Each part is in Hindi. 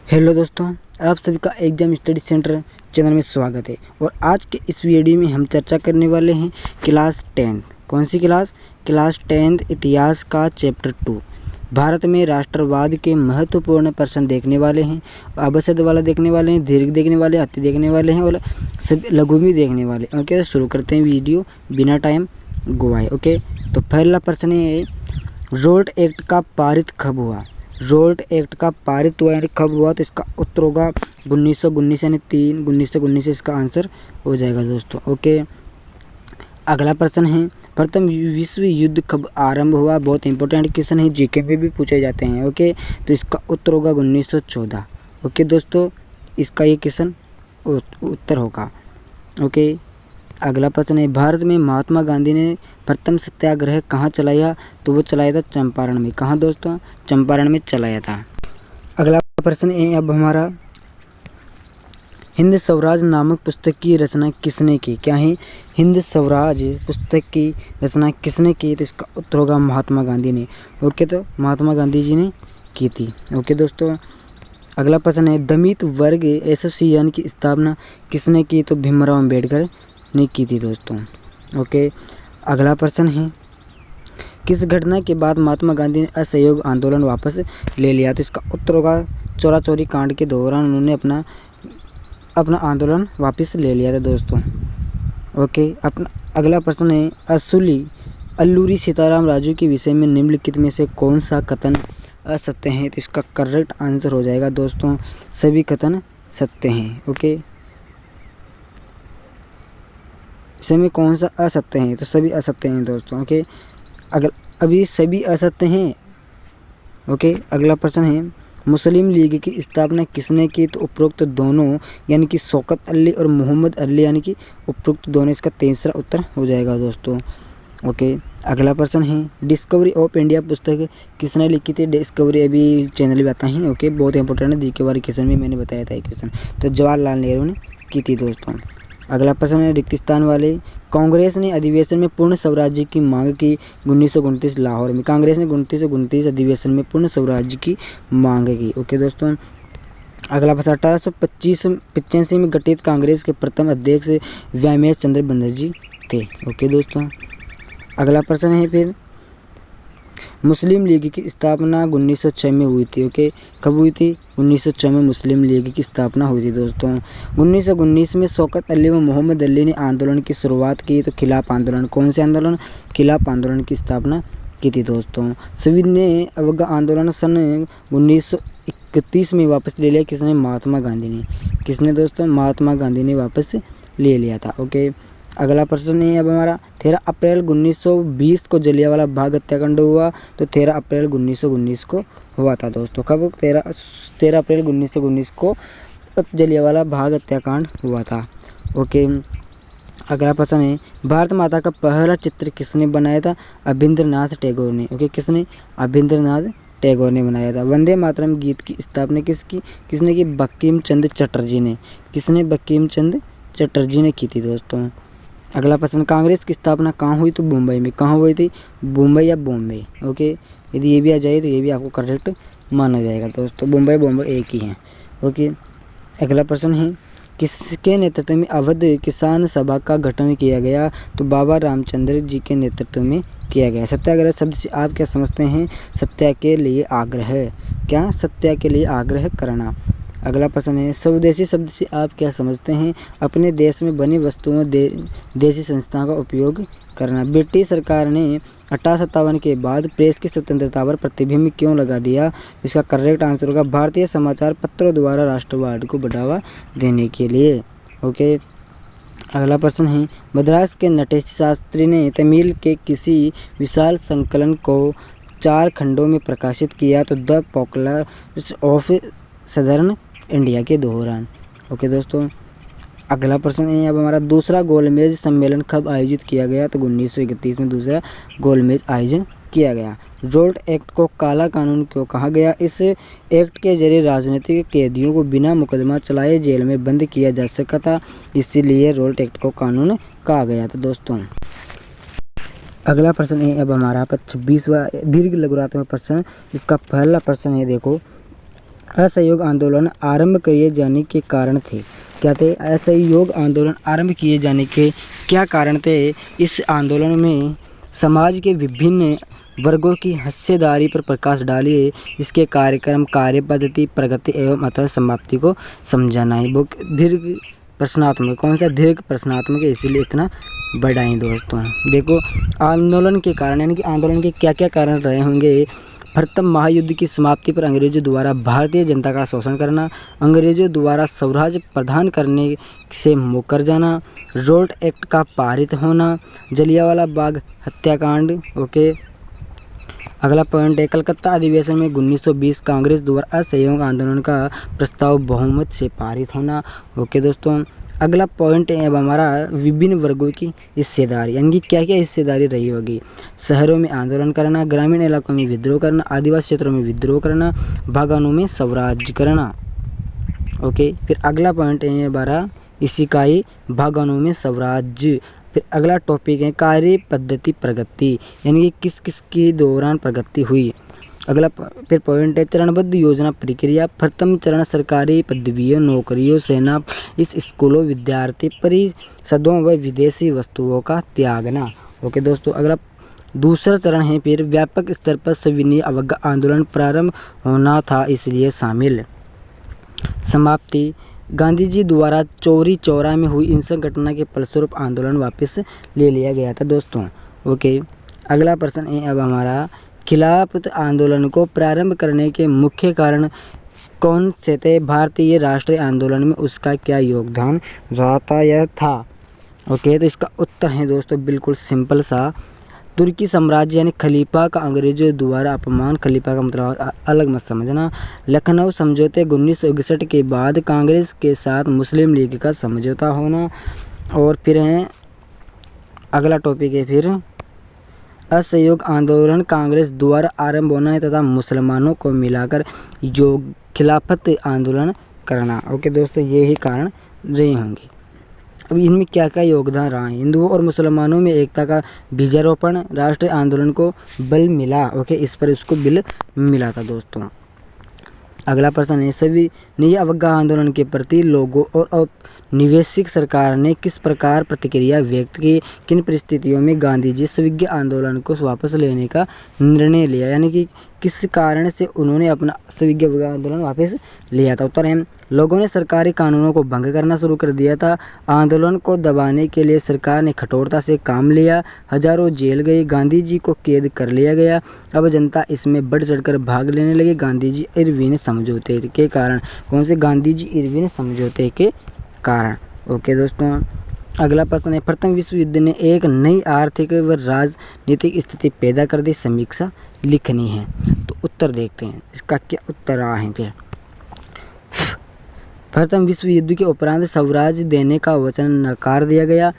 हेलो दोस्तों, आप सभी का एग्जाम स्टडी सेंटर चैनल में स्वागत है। और आज के इस वीडियो में हम चर्चा करने वाले हैं क्लास 10। कौन सी क्लास? क्लास 10 इतिहास का चैप्टर 2। भारत में राष्ट्रवाद के महत्वपूर्ण प्रश्न देखने वाले हैं। अवसाद वाला देखने वाले हैं, दीर्घ देखने वाले हैं, अति देखने वाले हैं और सभी लघु भी देखने वाले। ओके, शुरू करते हैं वीडियो बिना टाइम गवाए। ओके, तो पहला प्रश्न है, रोल्ट एक्ट का पारित कब हुआ? रोल्ट एक्ट का पारित हुआ यानी कब हुआ? तो इसका उत्तर होगा 1919 यानी 1919 इसका आंसर हो जाएगा दोस्तों। ओके, अगला प्रश्न है, प्रथम विश्व युद्ध कब आरंभ हुआ? बहुत इंपॉर्टेंट क्वेश्चन है, जीके में भी पूछे जाते हैं। ओके, तो इसका उत्तर होगा 1914। ओके दोस्तों, इसका ये क्वेश्चन उत्तर होगा। ओके, अगला प्रश्न है, भारत में महात्मा गांधी ने प्रथम सत्याग्रह कहाँ चलाया? तो वो चलाया था चंपारण में। कहाँ दोस्तों? चंपारण में चलाया था। अगला प्रश्न है अब हमारा, हिंद स्वराज नामक पुस्तक की रचना किसने की? क्या है? हिंद स्वराज पुस्तक की रचना किसने की? तो इसका उत्तर होगा महात्मा गांधी ने। ओके, तो महात्मा गांधी जी ने की थी। ओके दोस्तों, अगला प्रश्न है, दलित वर्ग एसोसिएशन की स्थापना किसने की? तो भीमराव अम्बेडकर ने की थी दोस्तों। ओके, अगला प्रश्न है, किस घटना के बाद महात्मा गांधी ने असहयोग आंदोलन वापस ले लिया? तो इसका उत्तर होगा चौरा चौरी कांड के दौरान उन्होंने अपना आंदोलन वापस ले लिया था दोस्तों। ओके, अपना अगला प्रश्न है, अल्लूरी सीताराम राजू के विषय में निम्नलिखित में से कौन सा कथन असत्य है? तो इसका करेक्ट आंसर हो जाएगा दोस्तों सभी कथन सत्य हैं। ओके, इसमें कौन सा असत्य है? तो सभी असत्य हैं दोस्तों। ओके, अगर अभी सभी असत्य हैं। ओके, अगला प्रश्न है, मुस्लिम लीग की स्थापना किसने की? तो उपरोक्त दोनों यानी कि शौकत अली और मोहम्मद अली यानी कि उपरोक्त दोनों, इसका तीसरा उत्तर हो जाएगा दोस्तों। ओके, अगला प्रश्न है, डिस्कवरी ऑफ इंडिया पुस्तक किसने लिखी थी? डिस्कवरी अभी चैनल में आता है। ओके, बहुत इंपॉर्टेंट है, जीके वाले क्वेश्चन में मैंने बताया था एक क्वेश्चन, तो जवाहरलाल नेहरू ने की थी दोस्तों। अगला प्रश्न है, रिक्तिस्तान वाले, कांग्रेस ने अधिवेशन में पूर्ण स्वराज्य की मांग की 1929 लाहौर में। कांग्रेस ने 1929 अधिवेशन में पूर्ण स्वराज्य की मांग की। ओके दोस्तों, अगला प्रश्न, 1885 में गठित कांग्रेस के प्रथम अध्यक्ष व्यामेश चंद्र बनर्जी थे। ओके दोस्तों, अगला प्रश्न है फिर, मुस्लिम लीग की स्थापना 1906 में हुई थी। ओके, कब हुई थी? 1906 में मुस्लिम लीग की स्थापना हुई थी दोस्तों। 1919 में शौकत अली व मोहम्मद अली ने आंदोलन की शुरुआत की, तो खिलाफ आंदोलन। कौन से आंदोलन? खिलाफ आंदोलन की स्थापना की थी दोस्तों। सभी ने अवज्ञा आंदोलन सन 1931 में वापस ले लिया। किसने? महात्मा गांधी ने। किसने दोस्तों? महात्मा गांधी ने वापस ले लिया था। ओके, अगला प्रश्न है अब हमारा, 13 अप्रैल 1920 को जलियांवाला बाग हत्याकांड हुआ। तो 13 अप्रैल 1919 को हुआ था दोस्तों। कब? 13 अप्रैल 1919 को जलियांवाला बाग हत्याकांड हुआ था। ओके, अगला प्रश्न है, भारत माता का पहला चित्र किसने बनाया था? अभिंद्रनाथ टैगोर ने। ओके, किसने? अभिंद्रनाथ टैगोर ने बनाया था। वंदे मातरम गीत की स्थापना किसने की? बंकिम चंद्र चटर्जी ने। किसने? बंकिम चंद्र चटर्जी ने की थी दोस्तों। अगला प्रश्न, कांग्रेस की स्थापना कहाँ हुई? तो मुंबई में। कहाँ हुई थी? मुंबई या बॉम्बे। ओके, यदि ये भी आ जाए तो ये भी आपको करेक्ट माना जाएगा दोस्तों। मुंबई बॉम्बे एक ही है। ओके, अगला प्रश्न है, किसके नेतृत्व में अवध किसान सभा का गठन किया गया? तो बाबा रामचंद्र जी के नेतृत्व में किया गया। सत्याग्रह शब्द से आप क्या समझते हैं? सत्या के लिए आग्रह। क्या? सत्या के लिए आग्रह करना। अगला प्रश्न है, स्वदेशी शब्द से आप क्या समझते हैं? अपने देश में बनी वस्तुओं देशी संस्थाओं का उपयोग करना। ब्रिटिश सरकार ने 1857 के बाद प्रेस की स्वतंत्रता पर प्रतिबंध क्यों लगा दिया? इसका करेक्ट आंसर होगा भारतीय समाचार पत्रों द्वारा राष्ट्रवाद को बढ़ावा देने के लिए। ओके, अगला प्रश्न है, मद्रास के नटेश शास्त्री ने तमिल के किसी विशाल संकलन को 4 खंडों में प्रकाशित किया? तो द पॉपुलर्स ऑफ सदर्न इंडिया के दौरान। ओके दोस्तों, अगला प्रश्न है अब हमारा, दूसरा गोलमेज सम्मेलन कब आयोजित किया गया? तो 1931 में दूसरा गोलमेज आयोजन किया गया। रोल्ट एक्ट को काला कानून क्यों कहा गया? इस एक्ट के जरिए राजनीतिक कैदियों को बिना मुकदमा चलाए जेल में बंद किया जा सका था, इसीलिए रोल्ट एक्ट को कानून कहा गया था दोस्तों। अगला प्रश्न है अब हमारा 26वां दीर्घ लघुरात्मक प्रश्न। इसका पहला प्रश्न है, देखो, असहयोग आंदोलन आरंभ किए जाने के कारण थे। क्या थे? असहयोग आंदोलन आरंभ किए जाने के क्या कारण थे? इस आंदोलन में समाज के विभिन्न वर्गों की हिस्सेदारी पर प्रकाश डालिए। इसके कार्यक्रम, कार्य पद्धति, प्रगति एवं अतः समाप्ति को समझाना है। बुक दीर्घ प्रश्नात्मक, कौन सा? दीर्घ प्रश्नात्मक है, इसीलिए इतना बड़ा है दोस्तों। देखो आंदोलन के कारण, यानी कि आंदोलन के क्या क्या कारण रहे होंगे। प्रथम महायुद्ध की समाप्ति पर अंग्रेजों द्वारा भारतीय जनता का शोषण करना, अंग्रेजों द्वारा स्वराज प्रदान करने से मुकर जाना, रोड एक्ट का पारित होना, जलियांवाला बाग हत्याकांड। ओके, अगला पॉइंट है कलकत्ता अधिवेशन में 1920 कांग्रेस द्वारा असहयोग आंदोलन का प्रस्ताव बहुमत से पारित होना। ओके दोस्तों, अगला पॉइंट है अब हमारा विभिन्न वर्गों की हिस्सेदारी, यानी कि क्या क्या हिस्सेदारी रही होगी। शहरों में आंदोलन करना, ग्रामीण इलाकों में विद्रोह करना, आदिवासी क्षेत्रों में विद्रोह करना, बागानों में स्वराज करना। ओके, फिर अगला पॉइंट है हमारा इसी का ही, बागानों में स्वराज। फिर अगला टॉपिक है कार्य पद्धति प्रगति, यानी कि किस किस के दौरान प्रगति हुई। अगला फिर पॉइंट है चरणबद्ध योजना प्रक्रिया। प्रथम चरण सरकारी पदवियों, नौकरियों, सेना, इस स्कूलों, विद्यार्थी परिषदों व विदेशी वस्तुओं का त्यागना। ओके दोस्तों, अगला दूसरा चरण है फिर व्यापक स्तर पर सविनय अवज्ञा आंदोलन प्रारंभ होना था, इसलिए शामिल। समाप्ति, गांधी जी द्वारा चौरी चौरा में हुई हिंसक घटना के फलस्वरूप आंदोलन वापस ले लिया गया था दोस्तों। ओके, अगला प्रश्न है अब हमारा खिलाफत आंदोलन को प्रारंभ करने के मुख्य कारण कौन से थे? भारतीय राष्ट्रीय आंदोलन में उसका क्या योगदान रहा था या था? ओके, तो इसका उत्तर है दोस्तों बिल्कुल सिंपल सा, तुर्की साम्राज्य यानी खलीफा का अंग्रेजों द्वारा अपमान। खलीफा का मतलब अलग मत समझना। लखनऊ समझौते 1961 के बाद कांग्रेस के साथ मुस्लिम लीग का समझौता होना। और फिर है अगला टॉपिक है फिर असहयोग आंदोलन कांग्रेस द्वारा आरंभ होना है तथा मुसलमानों को मिलाकर योग खिलाफत आंदोलन करना। ओके दोस्तों, ये ही कारण रहे होंगे। अब इनमें क्या क्या योगदान रहा है? हिंदुओं और मुसलमानों में एकता का बीजारोपण, राष्ट्रीय आंदोलन को बल मिला। ओके, इस पर उसको बल मिला था दोस्तों। अगला प्रश्न है सभी नई अवज्ञा आंदोलन के प्रति लोगों और औपनिवेशिक सरकार ने किस प्रकार प्रतिक्रिया व्यक्त की? किन परिस्थितियों में गांधी जी सविज्ञ आंदोलन को वापस लेने का निर्णय लिया, यानी कि किस कारण से उन्होंने अपना सविज्ञ आंदोलन वापस लिया था? उत्तर है लोगों ने सरकारी कानूनों को भंग करना शुरू कर दिया था। आंदोलन को दबाने के लिए सरकार ने कठोरता से काम लिया। हजारों जेल गए, गांधी जी को कैद कर लिया गया। अब जनता इसमें बढ़ चढ़कर भाग लेने लगी। गांधी जी इरविन समझौते के कारण, कौन से? गांधी जी इरविन समझौते के कारण। ओके दोस्तों, अगला प्रश्न है प्रथम विश्व युद्ध ने एक नई आर्थिक व राजनीतिक स्थिति पैदा कर दी, समीक्षा लिखनी है। तो उत्तर देखते हैं इसका क्या उत्तर रहा है। फिर प्रथम विश्व युद्ध के उपरांत स्वराज देने का वचन नकार दिया गया।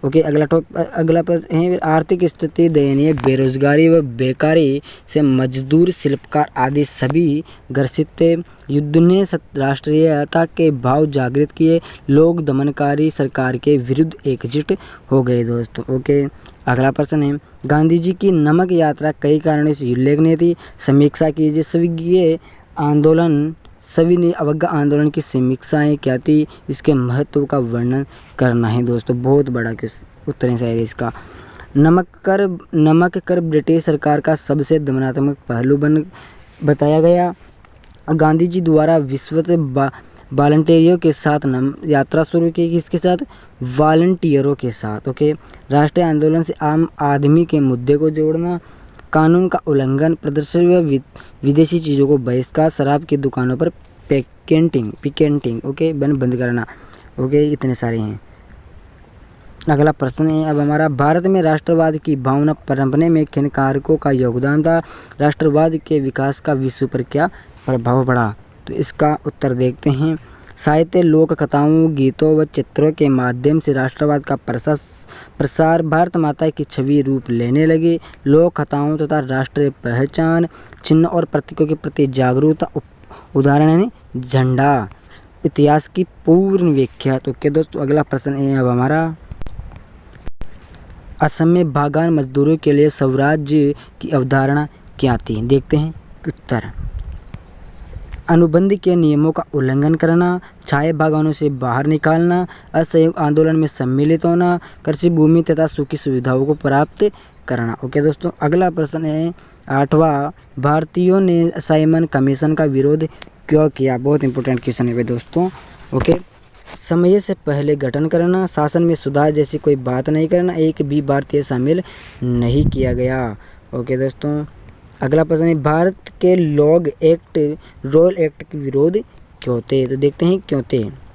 ओके, अगला प्रश्न है आर्थिक स्थिति दयनीय, बेरोजगारी व बेकारी से मजदूर, शिल्पकार आदि सभी ग्रसित थे। युद्ध ने राष्ट्रीयता के भाव जागृत किए। लोग दमनकारी सरकार के विरुद्ध एकजुट हो गए दोस्तों। ओके, अगला प्रश्न है गांधी जी की नमक यात्रा कई कारणों से उल्लेखनीय थी, समीक्षा कीजिए। सविज्ञ आंदोलन, सविनय अवज्ञा आंदोलन की समीक्षाएं क्या थी? इसके महत्व का वर्णन करना है दोस्तों। बहुत बड़ा उत्तर है शायद इसका। नमक कर ब्रिटिश सरकार का सबसे दमनात्मक पहलू बताया गया। गांधी जी द्वारा विश्वत वॉलंटियरों के साथ यात्रा शुरू की। किसके साथ? वॉलंटियरों के साथ। ओके, राष्ट्रीय आंदोलन से आम आदमी के मुद्दे को जोड़ना, कानून का उल्लंघन, प्रदर्शन व विदेशी चीज़ों को बहिष्कार, शराब की दुकानों पर पिकेटिंग ओके बंद करना। ओके, इतने सारे हैं। अगला प्रश्न है अब हमारा भारत में राष्ट्रवाद की भावना पनपने में किन कारकों का योगदान था? राष्ट्रवाद के विकास का विश्व पर क्या प्रभाव पड़ा? तो इसका उत्तर देखते हैं। साहित्य, लोक कथाओं, गीतों व चित्रों के माध्यम से राष्ट्रवाद का प्रसार भारत माता की छवि रूप लेने लगे। लोक कथाओं तथा राष्ट्रीय पहचान, चिन्ह और प्रतीकों के प्रति जागरूकता, उदाहरण है झंडा। इतिहास की पूर्ण व्याख्या। तो क्या दोस्तों, अगला प्रश्न है अब हमारा असम में बागान मजदूरों के लिए स्वराज्य की अवधारणा क्या थी? देखते हैं उत्तर। अनुबंध के नियमों का उल्लंघन करना, छाये बागानों से बाहर निकालना, असहयोग आंदोलन में सम्मिलित होना, कृषि भूमि तथा सूखी सुविधाओं को प्राप्त करना। ओके दोस्तों, अगला प्रश्न है 8वां, भारतीयों ने साइमन कमीशन का विरोध क्यों किया? बहुत इंपॉर्टेंट क्वेश्चन है भाई दोस्तों। ओके, समय से पहले गठन करना, शासन में सुधार जैसी कोई बात नहीं करना, एक भी भारतीय शामिल नहीं किया गया। ओके दोस्तों, अगला प्रश्न है भारत के लॉग एक्ट, रॉयल एक्ट के विरोध क्यों थे? तो देखते हैं क्यों थे।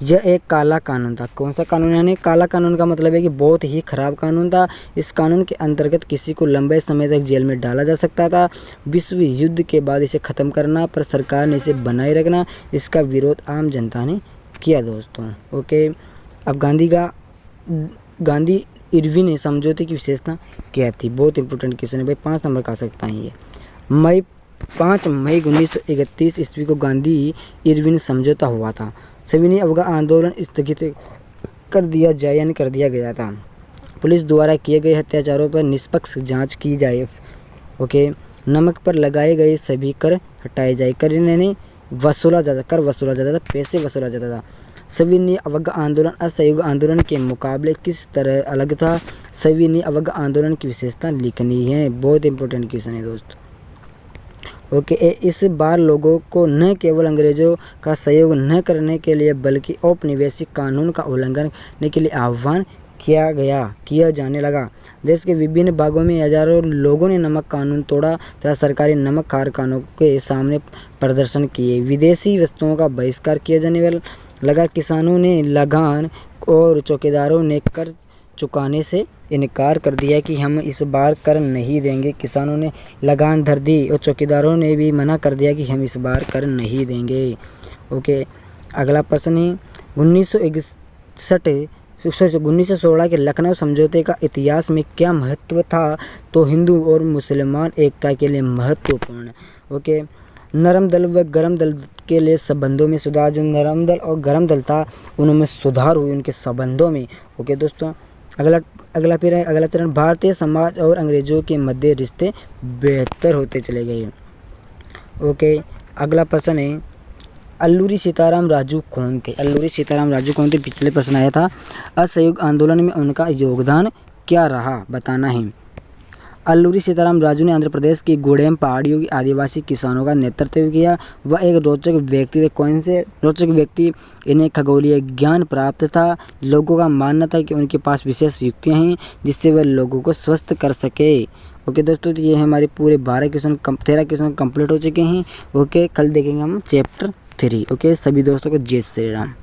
यह एक काला कानून था। कौन सा कानून? यानी काला कानून का मतलब है कि बहुत ही खराब कानून था। इस कानून के अंतर्गत किसी को लंबे समय तक जेल में डाला जा सकता था। विश्व युद्ध के बाद इसे ख़त्म करना पर सरकार ने इसे बनाए रखना, इसका विरोध आम जनता ने किया दोस्तों। ओके, अब गांधी इरविन समझौते की विशेषता क्या थी? बहुत इंपॉर्टेंट क्वेश्चन है भाई, 5 नंबर का आ सकता है ये। 5 मई 1931 ईस्वी को गांधी इरविन समझौता हुआ था। सविनय अवज्ञा आंदोलन स्थगित कर दिया जाए यानी कर दिया गया था। पुलिस द्वारा किए गए अत्याचारों पर निष्पक्ष जांच की जाए। ओके, नमक पर लगाए गए सभी कर हटाए जाए। कर वसूला जाता था, पैसे वसूला जाता था। सविनय अवज्ञा आंदोलन असहयोग आंदोलन के मुकाबले किस तरह अलग था? सविनय अवज्ञा आंदोलन की विशेषता लिखनी है। बहुत इंपॉर्टेंट क्वेश्चन है दोस्तों। ओके, इस बार लोगों को न केवल अंग्रेजों का सहयोग न करने के लिए बल्कि औपनिवेशिक कानून का उल्लंघन करने के लिए आह्वान किया जाने लगा। देश के विभिन्न भागों में हजारों लोगों ने नमक कानून तोड़ा तथा सरकारी नमक कारखानों के सामने प्रदर्शन किए। विदेशी वस्तुओं का बहिष्कार किया जाने लगा। किसानों ने लगान और चौकीदारों ने कर चुकाने से इनकार कर दिया कि हम इस बार कर नहीं देंगे। किसानों ने लगान धर दी और चौकीदारों ने भी मना कर दिया कि हम इस बार कर नहीं देंगे। ओके, अगला प्रश्न है 1916 के लखनऊ समझौते का इतिहास में क्या महत्व था? तो हिंदू और मुसलमान एकता के लिए महत्वपूर्ण। ओके, नरम दल व गरम दल के लिए संबंधों में सुधार। जो नरम दल और गरम दल था उनमें सुधार हुई उनके संबंधों में। ओके दोस्तों, अगला चरण भारतीय समाज और अंग्रेजों के मध्य रिश्ते बेहतर होते चले गए। ओके, अगला प्रश्न है अल्लूरी सीताराम राजू कौन थे? पिछले प्रश्न आया था। असहयोग आंदोलन में उनका योगदान क्या रहा बताना है। अल्लूरी सीताराम राजू ने आंध्र प्रदेश की गुडेम पहाड़ियों की आदिवासी किसानों का नेतृत्व किया। वह एक रोचक व्यक्ति थे। कौन से रोचक व्यक्ति? इन्हें खगोलीय ज्ञान प्राप्त था। लोगों का मानना था कि उनके पास विशेष युक्तियाँ हैं जिससे वह लोगों को स्वस्थ कर सके। ओके दोस्तों, तो ये हमारे पूरे 13 क्वेश्चन कंप्लीट हो चुके हैं। ओके, कल देखेंगे हम चैप्टर 3। ओके, सभी दोस्तों को जय श्री राम।